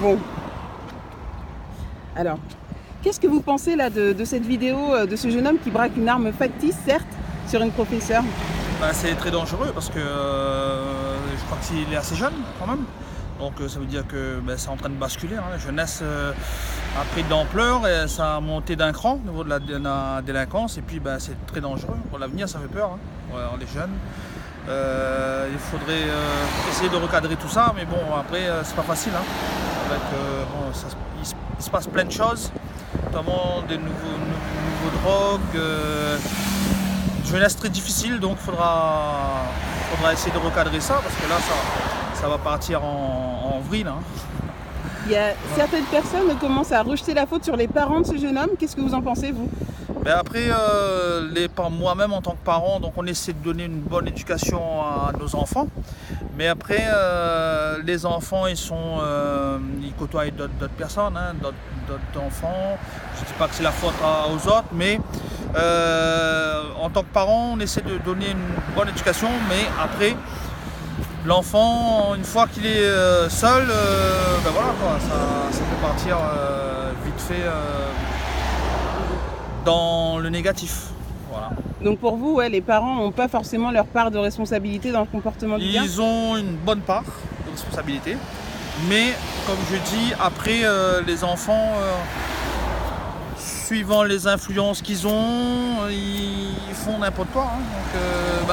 Bon. Alors, qu'est-ce que vous pensez là de cette vidéo de ce jeune homme qui braque une arme factice, certes, sur une professeure? C'est très dangereux parce que je crois qu'il est assez jeune quand même. Donc ça veut dire que c'est en train de basculer. La jeunesse a pris de l'ampleur et ça a monté d'un cran au niveau de la délinquance. Et puis c'est très dangereux. Pour l'avenir, ça fait peur. Les jeunes. Il faudrait essayer de recadrer tout ça. Mais bon, après, c'est pas facile. Il se passe plein de choses, notamment des nouveaux drogues. Jeunesse très difficile, donc il faudra essayer de recadrer ça parce que là ça va partir en vrille. Il y a certaines personnes commencent à rejeter la faute sur les parents de ce jeune homme. Qu'est-ce que vous en pensez, vous? Après, moi-même en tant que parent, donc on essaie de donner une bonne éducation à nos enfants. Mais après, les enfants, ils côtoient d'autres personnes, d'autres enfants. Je ne dis pas que c'est la faute aux autres, mais en tant que parent, on essaie de donner une bonne éducation. Mais après, l'enfant, une fois qu'il est seul, ça peut partir vite fait dans le négatif. Voilà. Donc pour vous, les parents n'ont pas forcément leur part de responsabilité dans le comportement du gars? Ils ont une bonne part de responsabilité, mais comme je dis, après les enfants, suivant les influences qu'ils ont, ils font n'importe quoi. Donc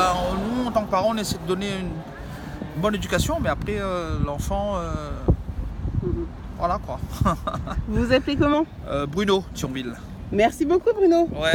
nous, en tant que parents, on essaie de donner une bonne éducation, mais après l'enfant, voilà quoi. Vous vous appelez comment? Bruno Thionville. Merci beaucoup, Bruno. Ouais.